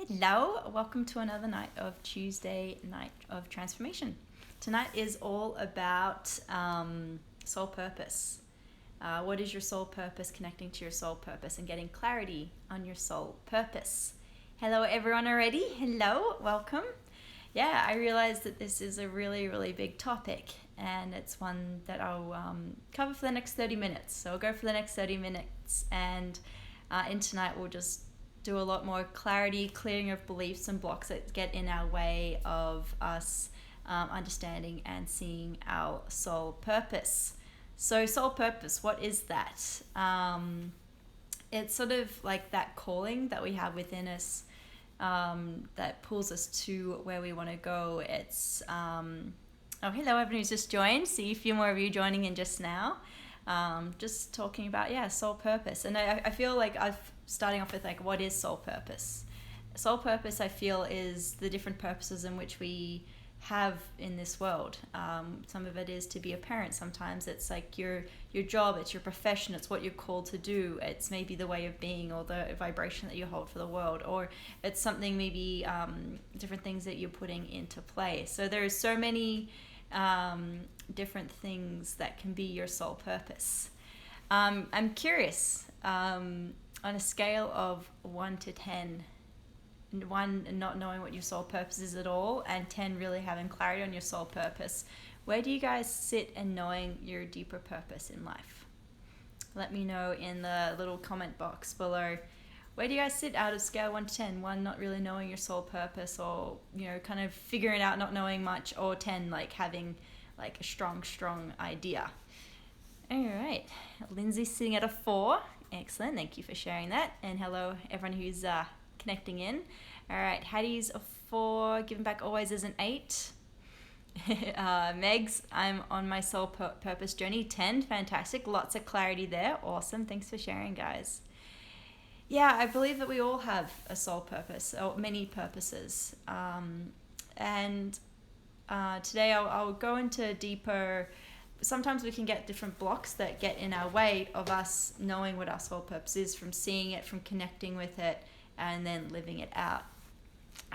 Hello, welcome to another night of Tuesday Night of Transformation. Tonight is all about soul purpose. What is your soul purpose, connecting to your soul purpose and getting clarity on your soul purpose. Hello everyone already. Hello, welcome. Yeah, I realized that this is a really, really big topic and it's one that I'll cover for the next 30 minutes. So I'll go for the next 30 minutes and in tonight we'll just do a lot more clarity, clearing of beliefs and blocks that get in our way of us understanding and seeing our soul purpose. So soul purpose, what is that? It's sort of like that calling that we have within us that pulls us to where we want to go. It's, oh, hello, everyone who's just joined. See a few more of you joining in just now. Just talking about, soul purpose. And I feel like starting off with like, what is soul purpose? Soul purpose, I feel, is the different purposes in which we have in this world. Some of it is to be a parent. Sometimes it's like your job, it's your profession, it's what you're called to do. It's maybe the way of being or the vibration that you hold for the world, or it's something maybe different things that you're putting into play. So there's so many different things that can be your soul purpose. I'm curious, on a scale of 1 to 10, 1 not knowing what your soul purpose is at all, and 10 really having clarity on your soul purpose, where do you guys sit in knowing your deeper purpose in life? Let me know in the little comment box below. Where do you guys sit out of scale 1 to 10? 1, not really knowing your soul purpose, or kind of figuring it out, not knowing much, or 10, like having like a strong idea. All right, Lindsay's sitting at a 4. Excellent, thank you for sharing that. And hello everyone who's connecting in. All right, Hattie's a 4, giving back always as an 8. Megs, I'm on my soul purpose journey, 10, fantastic, lots of clarity there, awesome, thanks for sharing, guys. Yeah, I believe that we all have a soul purpose, or many purposes. And today I'll go into deeper. Sometimes we can get different blocks that get in our way of us knowing what our soul purpose is, from seeing it, from connecting with it, and then living it out.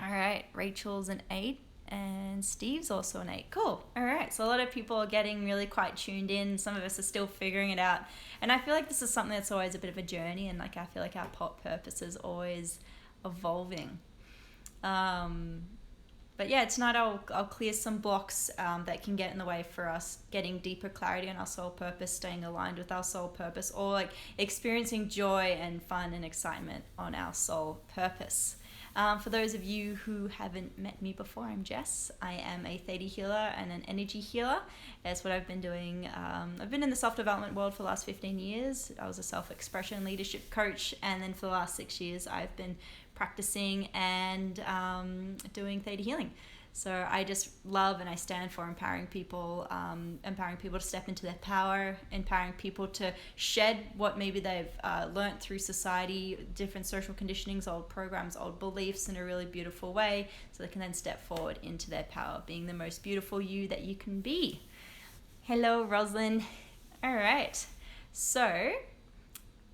All right, Rachel's an 8. And Steve's also an 8. Cool. All right. So a lot of people are getting really quite tuned in. Some of us are still figuring it out. And I feel like this is something that's always a bit of a journey. And like I feel like our purpose is always evolving. But yeah, tonight I'll clear some blocks that can get in the way for us getting deeper clarity on our soul purpose, staying aligned with our soul purpose, or like experiencing joy and fun and excitement on our soul purpose. For those of you who haven't met me before, I'm Jess. I am a Theta healer and an energy healer. That's what I've been doing. I've been in the self-development world for the last 15 years. I was a self-expression leadership coach, and then for the last 6 years I've been practicing and doing Theta healing. So I just love and I stand for empowering people to step into their power, empowering people to shed what maybe they've learnt through society, different social conditionings, old programs, old beliefs in a really beautiful way, so they can then step forward into their power, being the most beautiful you that you can be. Hello, Roslyn. All right, so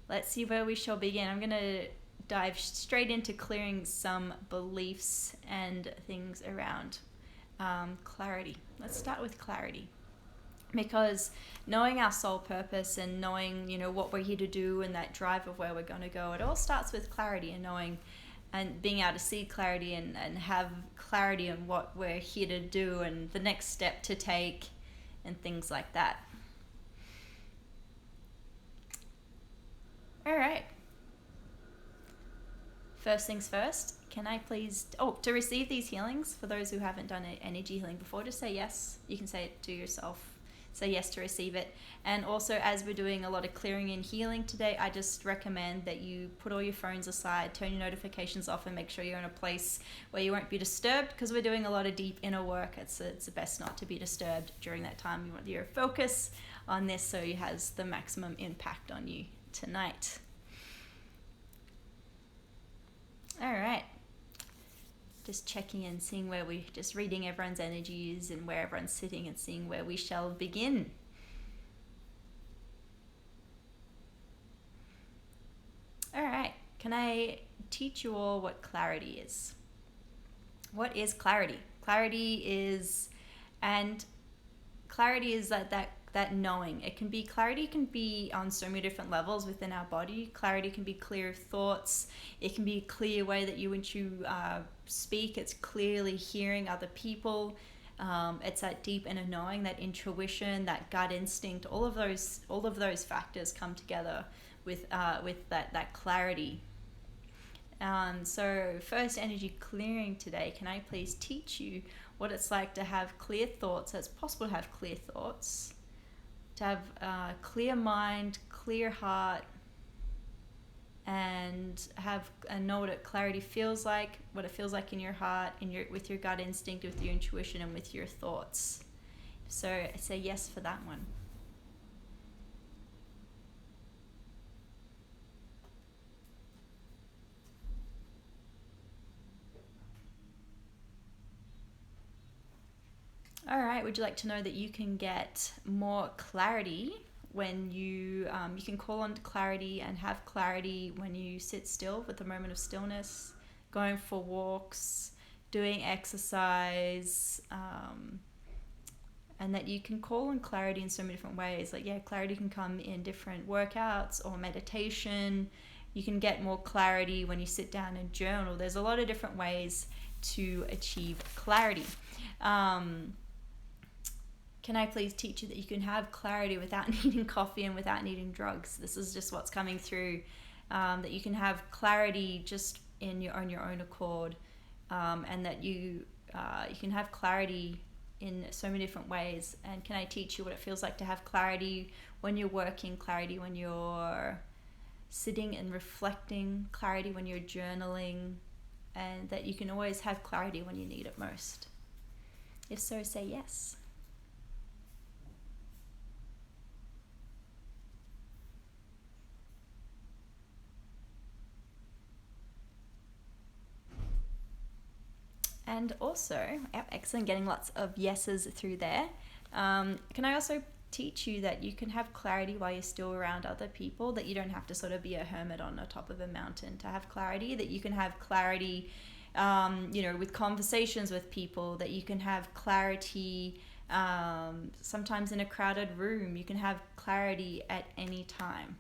let's see where we shall begin. I'm going to dive straight into clearing some beliefs and things around clarity. Let's start with clarity, because knowing our soul purpose and knowing what we're here to do and that drive of where we're going to go, it all starts with clarity and knowing and being able to see clarity and have clarity on what we're here to do and the next step to take and things like that. All right. First things first, can I please, to receive these healings, for those who haven't done an energy healing before, just say yes. You can say it to yourself. Say yes to receive it. And also, as we're doing a lot of clearing and healing today, I just recommend that you put all your phones aside, turn your notifications off, and make sure you're in a place where you won't be disturbed, because we're doing a lot of deep inner work. It's the best not to be disturbed during that time. You want your focus on this so it has the maximum impact on you tonight. All right, just checking in, seeing where just reading everyone's energies and where everyone's sitting and seeing where we shall begin. All right, can I teach you all what clarity is. What is clarity? Clarity is that knowing. Clarity can be on so many different levels within our body. Clarity can be clear thoughts. It can be a clear way that when you speak, it's clearly hearing other people. It's that deep inner knowing, that intuition, that gut instinct. All of those factors come together with that clarity. So first, energy clearing today. Can I please teach you what it's like to have clear thoughts? So it's possible to have clear thoughts, to have a clear mind, clear heart, and know what clarity feels like, what it feels like in your heart, with your gut instinct, with your intuition, and with your thoughts. So I say yes for that one. All right, would you like to know that you can get more clarity when you can call on clarity and have clarity when you sit still with a moment of stillness, going for walks, doing exercise, and that you can call on clarity in so many different ways. Clarity can come in different workouts or meditation. You can get more clarity when you sit down and journal. There's a lot of different ways to achieve clarity. Can I please teach you that you can have clarity without needing coffee and without needing drugs? This is just what's coming through, that you can have clarity just on your own accord, and that you can have clarity in so many different ways. And can I teach you what it feels like to have clarity when you're working, clarity when you're sitting and reflecting, clarity when you're journaling, and that you can always have clarity when you need it most? If so, say yes. And also, excellent, getting lots of yeses through there. Can I also teach you that you can have clarity while you're still around other people, that you don't have to sort of be a hermit on the top of a mountain to have clarity, that you can have clarity, with conversations with people, that you can have clarity sometimes in a crowded room. You can have clarity at any time.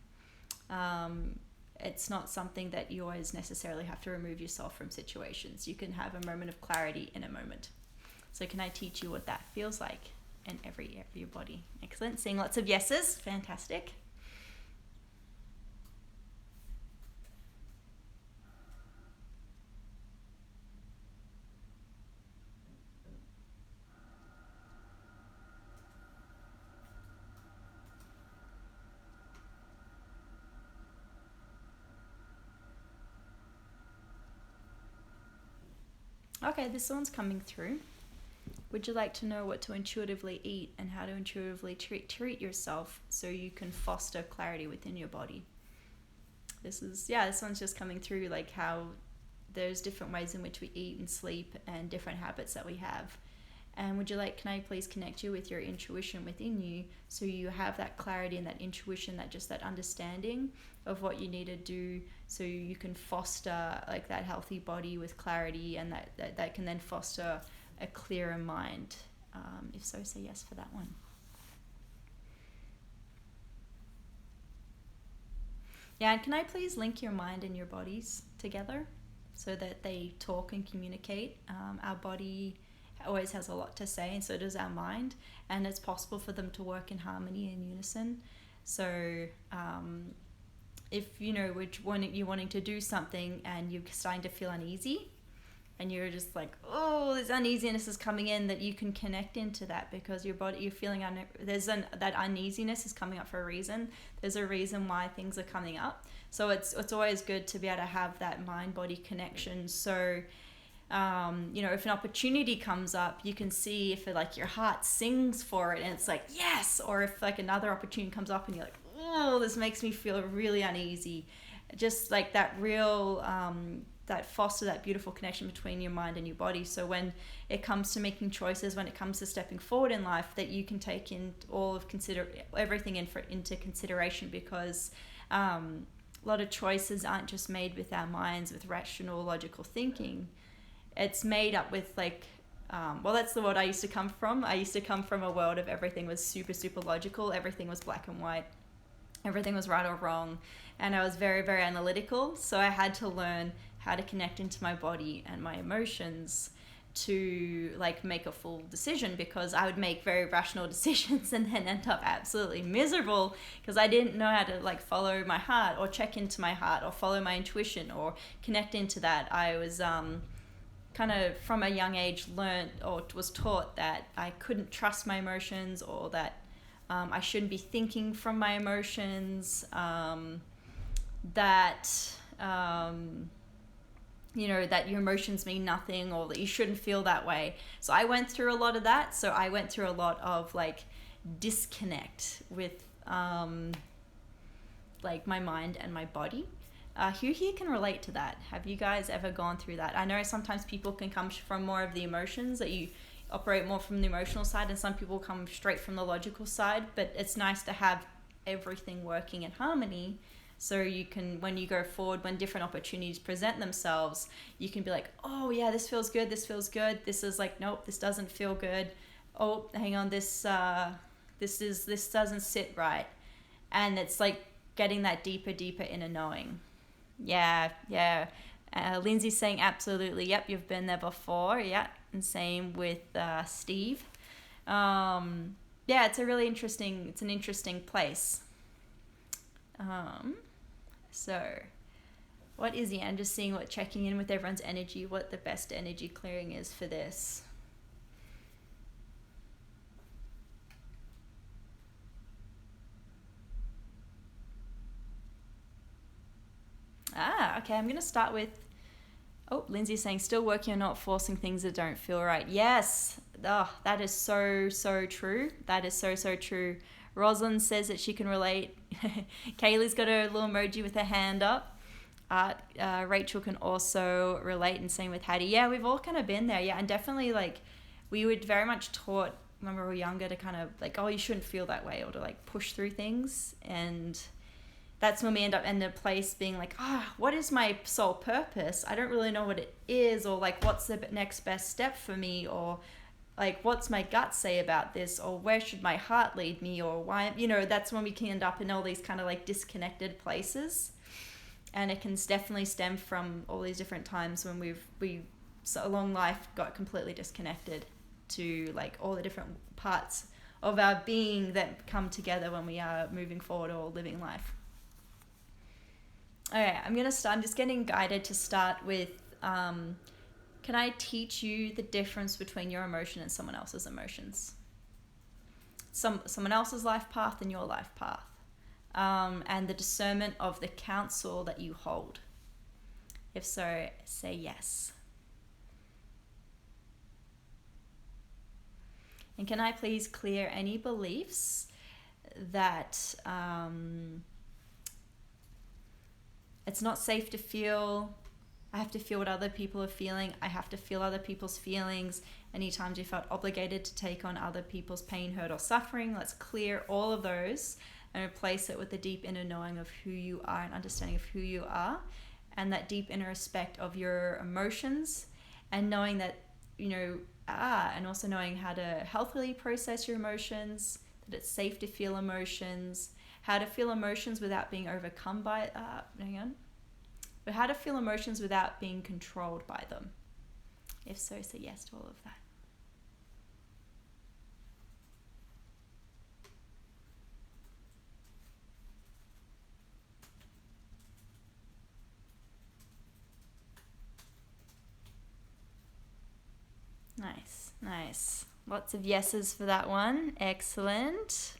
It's not something that you always necessarily have to remove yourself from situations. You can have a moment of clarity in a moment. So can I teach you what that feels like in every area of your body? Excellent. Seeing lots of yeses. Fantastic. Okay, this one's coming through. Would you like to know what to intuitively eat and how to intuitively treat yourself so you can foster clarity within your body? This one's just coming through, like how there's different ways in which we eat and sleep and different habits that we have. And can I please connect you with your intuition within you so you have that clarity and that intuition, that understanding of what you need to do so you can foster like that healthy body with clarity, and that can then foster a clearer mind. If so, say yes for that one. Yeah, and can I please link your mind and your bodies together so that they talk and communicate? Our body always has a lot to say, and so does our mind, and it's possible for them to work in harmony and unison. So if you're wanting to do something and you're starting to feel uneasy and you're just like, oh, this uneasiness is coming in, that you can connect into that because your body, you're feeling that uneasiness is coming up for a reason. There's a reason why things are coming up. So it's always good to be able to have that mind-body connection. So if an opportunity comes up, you can see if your heart sings for it and it's like, yes, or if another opportunity comes up and you're like, oh, this makes me feel really uneasy. Just like that real, that foster that beautiful connection between your mind and your body. So when it comes to making choices, when it comes to stepping forward in life, that you can take in everything into consideration, because lot of choices aren't just made with our minds, with rational, logical thinking. It's made up with like, well, that's the world I used to come from. I used to come from a world of everything was super, super logical. Everything was black and white. Everything was right or wrong. And I was very, very analytical. So I had to learn how to connect into my body and my emotions to like make a full decision, because I would make very rational decisions and then end up absolutely miserable because I didn't know how to like follow my heart or check into my heart or follow my intuition or connect into that. I was kind of from a young age learned or was taught that I couldn't trust my emotions, or that I shouldn't be thinking from my emotions, that you know, that your emotions mean nothing, or that you shouldn't feel that way. So I went through a lot of that. So I went through a lot of like disconnect with like my mind and my body. Who here can relate to that? Have you guys ever gone through that? I know sometimes people can come from more of the emotions, that you operate more from the emotional side, and some people come straight from the logical side, but it's nice to have everything working in harmony. So you can, when you go forward, when different opportunities present themselves, you can be like, oh yeah, this feels good, this feels good. This is like, nope, this doesn't feel good. Oh, hang on, this doesn't sit right. And it's like getting that deeper inner knowing. Yeah. Lindsay's saying absolutely. Yep, you've been there before. Yeah, and same with Steve. Yeah, it's an interesting place. So what is the end? Just seeing what, checking in with everyone's energy, what the best energy clearing is for this. Okay, I'm going to start with, Lindsay's saying, still working on not forcing things that don't feel right. Yes, that is so true. That is so true. Rosalind says that she can relate. Kaylee's got a little emoji with her hand up. Rachel can also relate, and same with Hattie. Yeah, we've all kind of been there. Yeah, and definitely like we were very much taught when we were younger to kind of like, oh, you shouldn't feel that way, or to like push through things. And that's when we end up in a place being like, what is my soul purpose? I don't really know what it is, or like what's the next best step for me, or like what's my gut say about this, or where should my heart lead me, or why, you know, that's when we can end up in all these kind of like disconnected places. And it can definitely stem from all these different times when we along life got completely disconnected to like all the different parts of our being that come together when we are moving forward or living life. Okay, I'm just getting guided to start with, can I teach you the difference between your emotion and someone else's emotions? Someone else's life path and your life path. And the discernment of the counsel that you hold. If so, say yes. And can I please clear any beliefs that it's not safe to feel, I have to feel what other people are feeling, I have to feel other people's feelings, any times you felt obligated to take on other people's pain, hurt, or suffering? Let's clear all of those and replace it with the deep inner knowing of who you are and understanding of who you are, and that deep inner respect of your emotions, and knowing that, you know, and also knowing how to healthily process your emotions, that it's safe to feel emotions, how to feel emotions without being overcome by, but how to feel emotions without being controlled by them. If so, say yes to all of that. Nice. Lots of yeses for that one. Excellent.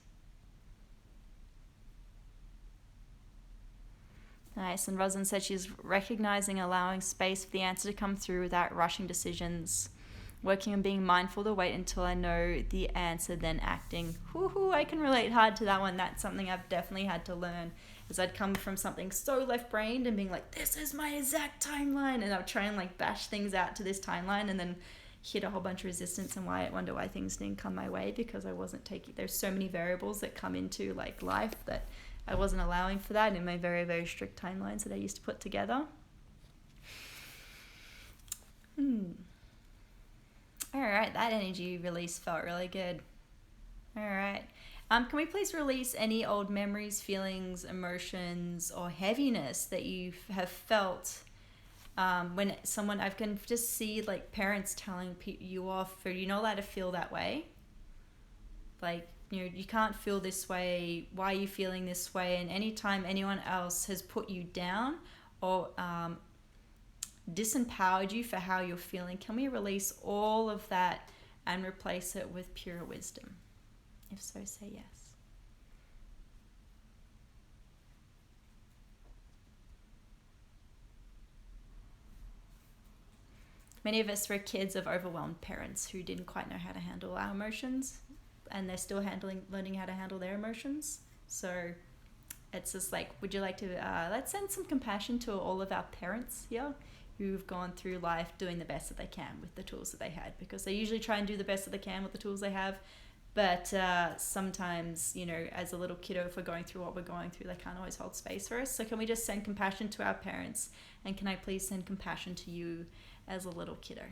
Nice. And Rosalind said she's recognizing, allowing space for the answer to come through without rushing decisions. Working on being mindful to wait until I know the answer, then acting. I can relate hard to that one. That's something I've definitely had to learn, as I'd come from something so left-brained and being like, this is my exact timeline, and I'll try and like bash things out to this timeline and then hit a whole bunch of resistance and wonder why things didn't come my way, because I wasn't taking, there's so many variables that come into like life that I wasn't allowing for that in my very, very strict timelines that I used to put together. All right, that energy release felt really good. All right. Can we please release any old memories, feelings, emotions, or heaviness that you have felt when someone, I can just see like parents telling you off for you're not allowed to feel that way. Like, you can't feel this way. Why are you feeling this way? And anytime anyone else has put you down or disempowered you for how you're feeling, can we release all of that and replace it with pure wisdom? If so, say yes. Many of us were kids of overwhelmed parents who didn't quite know how to handle our emotions, and they're still learning how to handle their emotions. So it's just like, would you like to, let's send some compassion to all of our parents here who've gone through life doing the best that they can with the tools that they had, because they usually try and do the best that they can with the tools they have. But sometimes, as a little kiddo, if we're going through what we're going through, they can't always hold space for us. So can we just send compassion to our parents? And can I please send compassion to you as a little kiddo?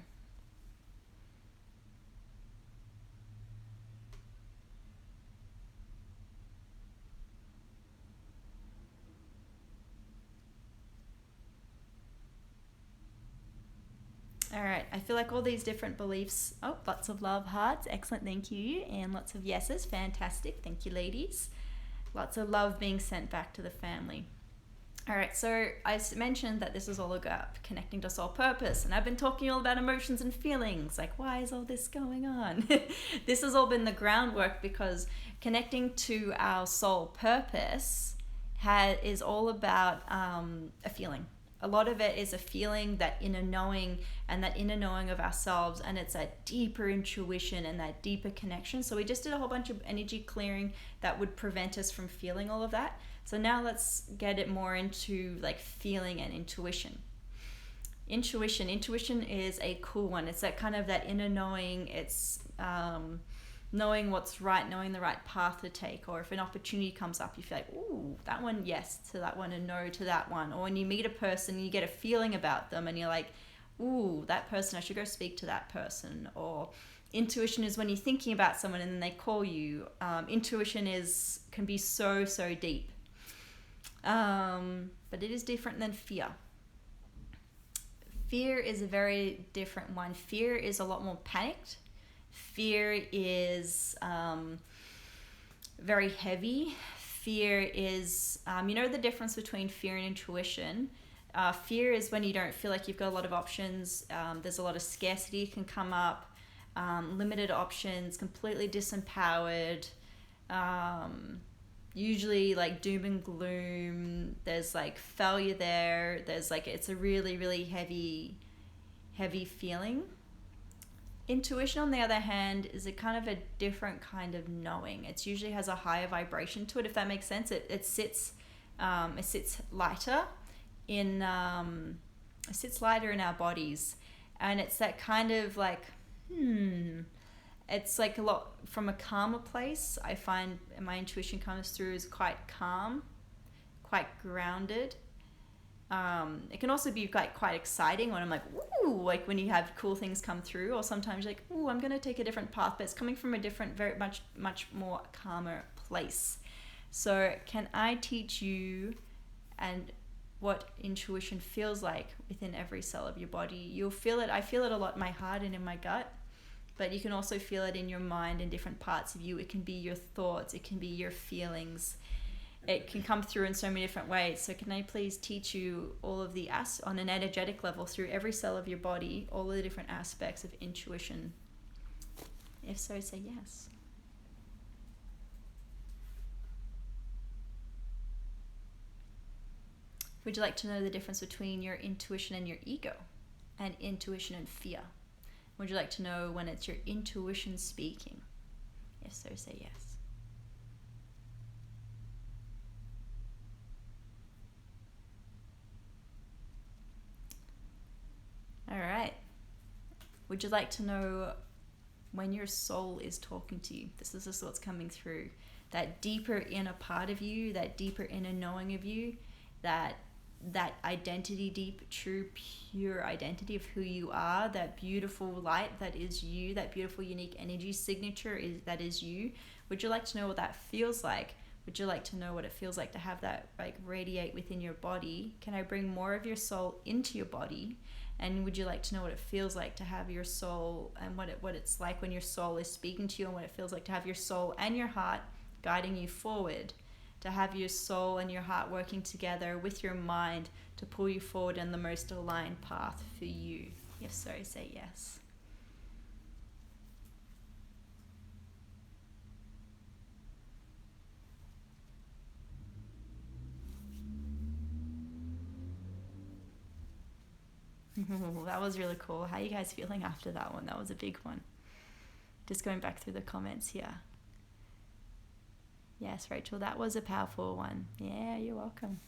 All right, I feel like all these different beliefs. Oh, lots of love hearts. Excellent, thank you. And lots of yeses. Fantastic. Thank you, ladies. Lots of love being sent back to the family. All right, so I mentioned that this is all about connecting to soul purpose, and I've been talking all about emotions and feelings, like why is all this going on? This has all been the groundwork, because connecting to our soul purpose is all about a feeling. A lot of it is a feeling, that inner knowing, and that inner knowing of ourselves, and it's that deeper intuition and that deeper connection. So we just did a whole bunch of energy clearing that would prevent us from feeling all of that. So now let's get it more into like feeling and intuition. Intuition is a cool one. It's that kind of that inner knowing. It's knowing what's right, knowing the right path to take. Or if an opportunity comes up, you feel like, ooh, that one, yes to that one, and no to that one. Or when you meet a person, you get a feeling about them and you're like, ooh, that person, I should go speak to that person. Or intuition is when you're thinking about someone and then they call you. Intuition can be so, so deep. But it is different than fear. Fear is a very different one. Fear is a lot more panicked. Fear is very heavy. Fear is, the difference between fear and intuition. Fear is when you don't feel like you've got a lot of options. There's a lot of scarcity can come up, limited options, completely disempowered. Usually like doom and gloom. There's like failure there. There's like, it's a really, really heavy feeling. Intuition, on the other hand, is a kind of a different kind of knowing. It usually has a higher vibration to it, if that makes sense. It sits lighter in our bodies, and it's that kind of like it's like a lot from a calmer place. I find my intuition comes through as quite calm, quite grounded. It can also be quite exciting when I'm like, ooh, like when you have cool things come through, or sometimes you're like, ooh, I'm going to take a different path, but it's coming from a different, very much more calmer place. So can I teach you and what intuition feels like within every cell of your body? You'll feel it. I feel it a lot in my heart and in my gut, but you can also feel it in your mind and different parts of you. It can be your thoughts. It can be your feelings. It can come through in so many different ways. So can I please teach you all of the on an energetic level through every cell of your body, all of the different aspects of intuition? If so, say yes. Would you like to know the difference between your intuition and your ego, and intuition and fear? Would you like to know when it's your intuition speaking? If so, say yes. All right. Would you like to know when your soul is talking to you? This is just what's coming through. that deeper inner part of you, that deeper inner knowing of you, that identity, deep, true, pure identity of who you are, that beautiful light that is you, that beautiful, unique energy signature that is you. Would you like to know what that feels like? Would you like to know what it feels like to have that like radiate within your body? Can I bring more of your soul into your body? And would you like to know what it feels like to have your soul, and what it's like when your soul is speaking to you, and what it feels like to have your soul and your heart guiding you forward, to have your soul and your heart working together with your mind to pull you forward in the most aligned path for you? If so, say yes. That was really cool. How are you guys feeling after that one? That was a big one. Just going back through the comments here. Yes, Rachel, that was a powerful one. Yeah, you're welcome.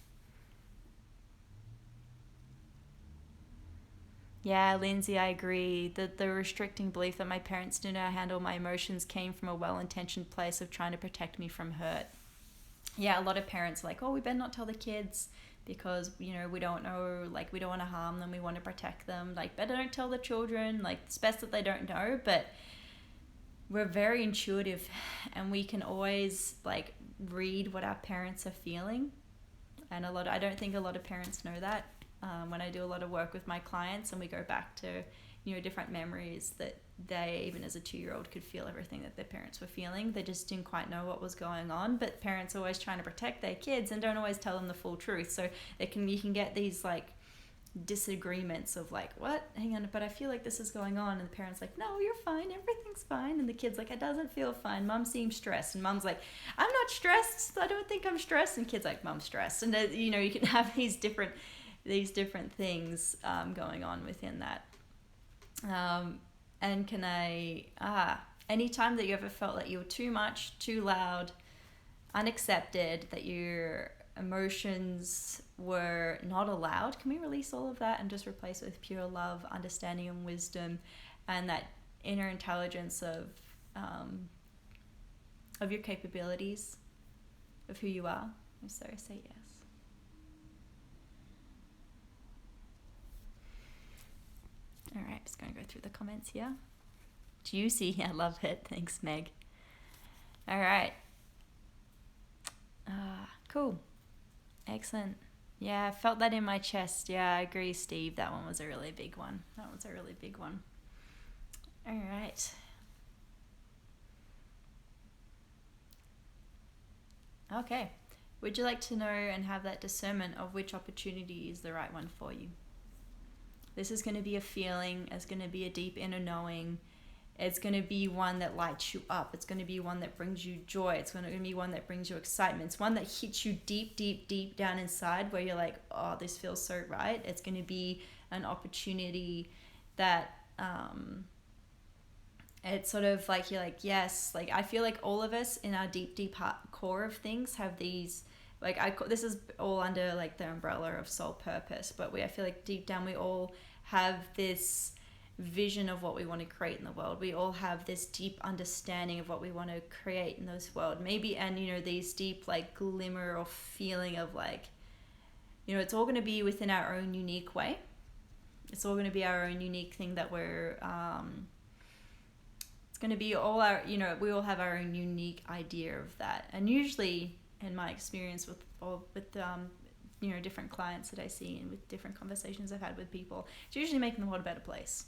Yeah, Lindsay, I agree. The restricting belief that my parents knew how to handle my emotions came from a well-intentioned place of trying to protect me from hurt. Yeah, a lot of parents are like, oh, we better not tell the kids because, you know, we don't know, like, we don't want to harm them, we want to protect them. Like, better don't tell the children. Like, it's best that they don't know. But we're very intuitive, and we can always like read what our parents are feeling. And I don't think a lot of parents know that. When I do a lot of work with my clients and we go back to, you know, different memories, that they, even as a 2-year-old, could feel everything that their parents were feeling. They just didn't quite know what was going on. But parents are always trying to protect their kids and don't always tell them the full truth. So you can get these like disagreements of like, what, hang on, but I feel like this is going on, and the parents like, no, you're fine, everything's fine, and the kid's like, it doesn't feel fine, mom seems stressed, and mom's like, I'm not stressed, I don't think I'm stressed, and kid's like, mom's stressed. And you know, you can have these different things going on within that. And anytime that you ever felt like you were too much, too loud, unaccepted, that your emotions were not allowed, can we release all of that and just replace it with pure love, understanding, and wisdom, and that inner intelligence of your capabilities, of who you are? So say yes. All right, just going to go through the comments here. Juicy, I love it. Thanks, Meg. All right. Cool. Excellent. Yeah, I felt that in my chest. Yeah, I agree, Steve. That one was a really big one. All right. Okay. Would you like to know and have that discernment of which opportunity is the right one for you? This is going to be a feeling. It's going to be a deep inner knowing. It's going to be one that lights you up. It's going to be one that brings you joy. It's going to be one that brings you excitement. It's one that hits you deep, deep, deep down inside where you're like, oh, this feels so right. It's going to be an opportunity that it's sort of like, you're like, yes. Like, I feel like all of us in our deep, deep heart core of things have these, like, this is all under like the umbrella of soul purpose, but I feel like deep down we all have this vision of what we want to create in the world. We all have this deep understanding of what we want to create in this world. Maybe, and you know, these deep like glimmer or feeling of like, you know, it's all going to be within our own unique way. It's all going to be our own unique thing that we're, it's going to be all our, you know, we all have our own unique idea of that. And usually, in my experience with you know, different clients that I see and with different conversations I've had with people, it's usually making the world a better place.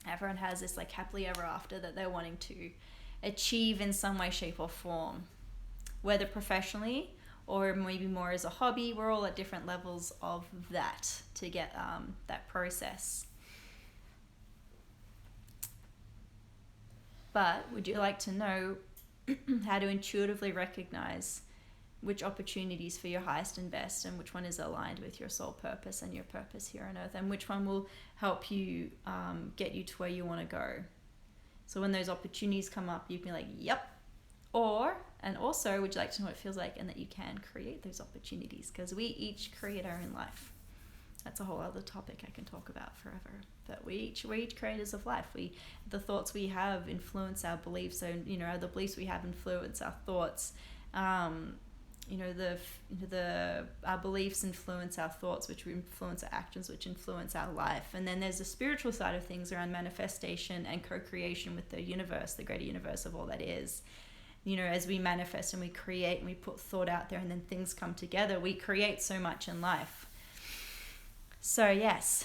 Everyone has this like happily ever after that they're wanting to achieve in some way, shape, or form, whether professionally or maybe more as a hobby. We're all at different levels of that to get that process. But would you like to know how to intuitively recognize which opportunities for your highest and best, and which one is aligned with your soul purpose and your purpose here on earth, and which one will help you get you to where you want to go? So when those opportunities come up, you can be like, yep. And also, would you like to know what it feels like, and that you can create those opportunities, because we each create our own life. That's a whole other topic I can talk about forever. But we're each creators of life. The thoughts we have influence our beliefs. So the beliefs we have influence our thoughts. Our beliefs influence our thoughts, which influence our actions, which influence our life. And then there's the spiritual side of things around manifestation and co-creation with the universe, the greater universe of all that is. As we manifest and we create and we put thought out there and then things come together, we create so much in life. So yes,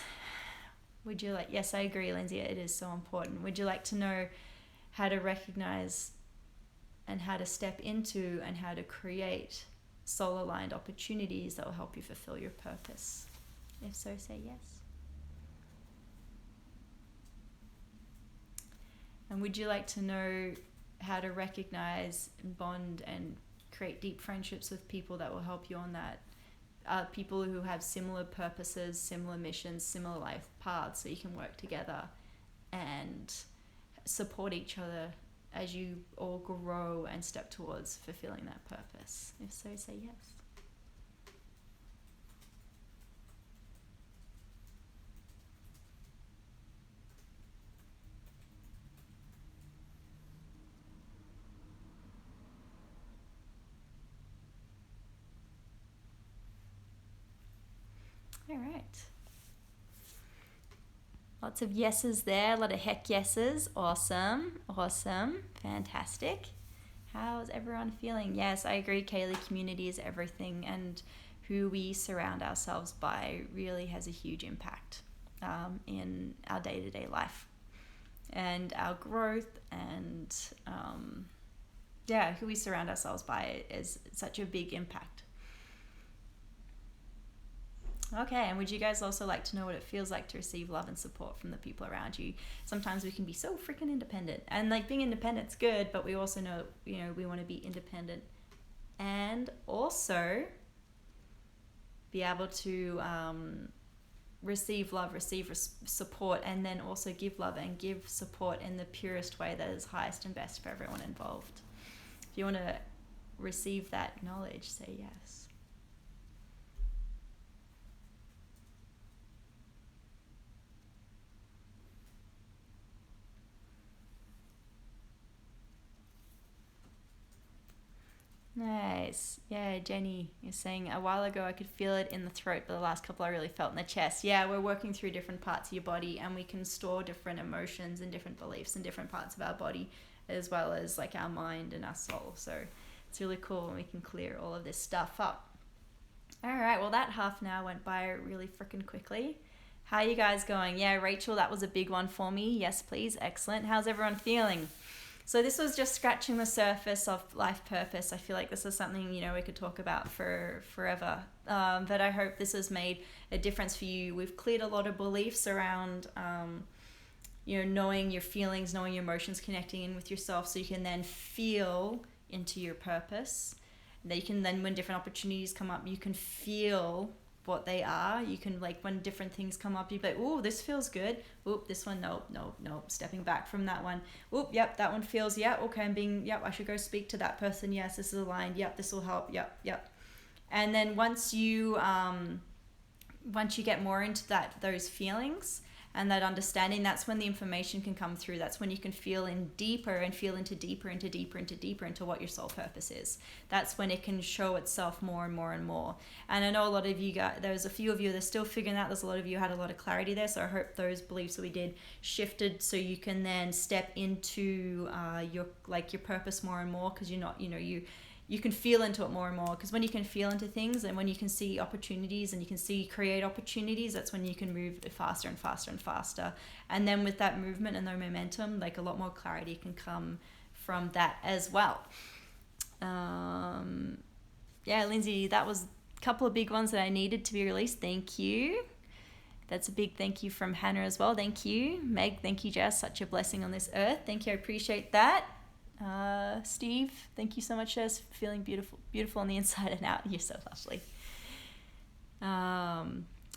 yes, I agree, Lindsay, it is so important. Would you like to know how to recognize and how to step into and how to create soul-aligned opportunities that will help you fulfill your purpose? If so, say yes. And would you like to know how to recognize and bond and create deep friendships with people that will help you on that? People who have similar purposes, similar missions, similar life paths, so you can work together and support each other as you all grow and step towards fulfilling that purpose. If so, say yes. All right. Lots of yeses there, a lot of heck yeses. Awesome. Fantastic. How's everyone feeling? Yes, I agree, Kaylee. Community is everything, and who we surround ourselves by really has a huge impact in our day-to-day life and our growth, and who we surround ourselves by is such a big impact. Okay, and would you guys also like to know what it feels like to receive love and support from the people around you? Sometimes we can be so freaking independent, and being independent's good, but we also know, we want to be independent and also be able to receive love, receive support, and then also give love and give support in the purest way that is highest and best for everyone involved. If you want to receive that knowledge, say yes. Nice. Yeah, Jenny is saying, a while ago I could feel it in the throat, but the last couple I really felt in the chest. Yeah, we're working through different parts of your body, and we can store different emotions and different beliefs in different parts of our body, as well as our mind and our soul. So it's really cool when we can clear all of this stuff up. All right, well, that half an hour went by really freaking quickly. How are you guys going? Yeah, Rachel, that was a big one for me. Yes, please. Excellent. How's everyone feeling? So this was just scratching the surface of life purpose. I feel like this is something, we could talk about for forever. But I hope this has made a difference for you. We've cleared a lot of beliefs around, knowing your feelings, knowing your emotions, connecting in with yourself, so you can then feel into your purpose. That you can then, when different opportunities come up, you can feel what they are. You can, when different things come up, you're like, oh, this feels good. Oop, this one, nope. Stepping back from that one. Oop, yep, that one feels, yeah, okay, I should go speak to that person. Yes, this is aligned. Yep, this will help. Yep. And then once you get more into those feelings and that understanding, that's when the information can come through. That's when you can feel in deeper and feel into deeper into what your soul purpose is. That's when it can show itself more and more and more. And I know a lot of you guys, there's a few of you that are still figuring out. There's a lot of you had a lot of clarity there. So I hope those beliefs that we did shifted, so you can then step into your purpose more and more, because you're not, you can feel into it more and more, because when you can feel into things and when you can see opportunities and you can create opportunities, that's when you can move faster and faster and faster. And then with that movement and the momentum, a lot more clarity can come from that as well. Lindsay, that was a couple of big ones that I needed to be released. Thank you. That's a big thank you from Hannah as well. Thank you. Meg, thank you, Jess. Such a blessing on this earth. Thank you. I appreciate that. Steve, thank you so much, Jess. Feeling beautiful on the inside and out. You're so lovely.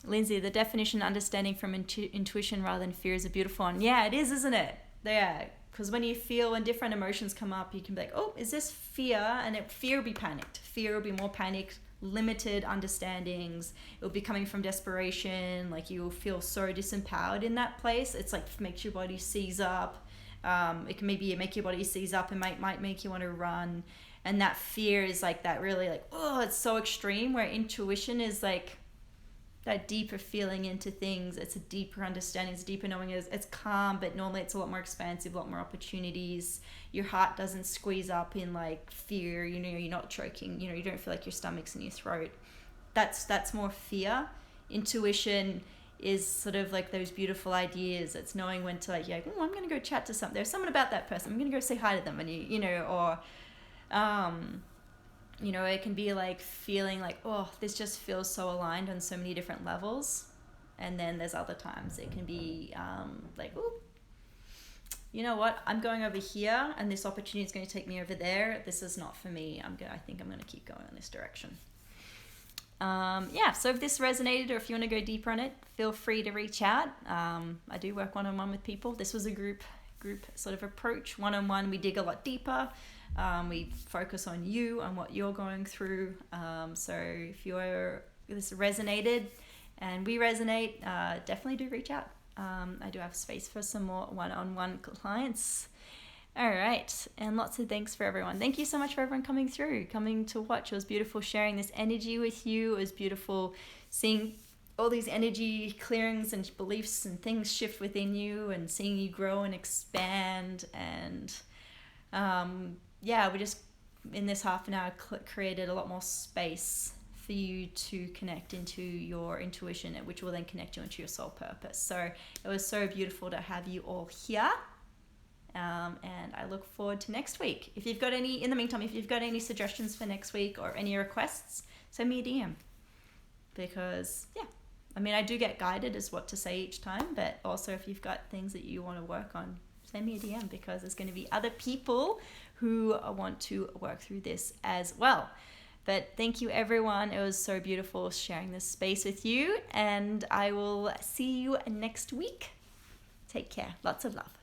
Lindsay, the definition understanding from intuition rather than fear is a beautiful one. Yeah, it is, isn't it? Yeah, because when different emotions come up, you can be like, oh, is this fear? And fear will be panicked. Fear will be more panicked, limited understandings. It will be coming from desperation. Like you'll feel so disempowered in that place. It's like makes your body seize up. It can maybe make your body seize up and might make you want to run. And that fear is like that really like, oh, it's so extreme, where intuition is like that deeper feeling into things. It's a deeper understanding, it's a deeper knowing. It's calm, but normally it's a lot more expansive, a lot more opportunities. Your heart doesn't squeeze up in like fear, you know, you're not choking, you know, you don't feel like your stomach's in your throat. That's more fear. Intuition is sort of like those beautiful ideas. It's knowing when to like, yeah, oh, I'm going to go chat to something. There's someone about that person. I'm going to go say hi to them. And you know, or, you know, it can be like feeling like, oh, this just feels so aligned on so many different levels. And then there's other times it can be like, oh, you know what? I'm going over here and this opportunity is going to take me over there. This is not for me. I think I'm going to keep going in this direction. Yeah, so if this resonated or if you want to go deeper on it, feel free to reach out. I do work one-on-one with people. This was a group sort of approach. One-on-one, we dig a lot deeper. We focus on you, on what you're going through. So if this resonated and we resonate, definitely do reach out. I do have space for some more one-on-one clients. All right, and lots of thanks for everyone. Thank you so much for everyone coming to watch. It was beautiful sharing this energy with you. It was beautiful seeing all these energy clearings and beliefs and things shift within you and seeing you grow and expand. And yeah, we just, in this half an hour, created a lot more space for you to connect into your intuition, which will then connect you into your soul purpose. So it was so beautiful to have you all here. And I look forward to next week. If you've got any, in the meantime, if you've got any suggestions for next week or any requests, send me a DM. Because, yeah, I mean, I do get guided as what to say each time, but also if you've got things that you want to work on, send me a DM, because there's going to be other people who want to work through this as well. But thank you, everyone. It was so beautiful sharing this space with you, and I will see you next week. Take care. Lots of love.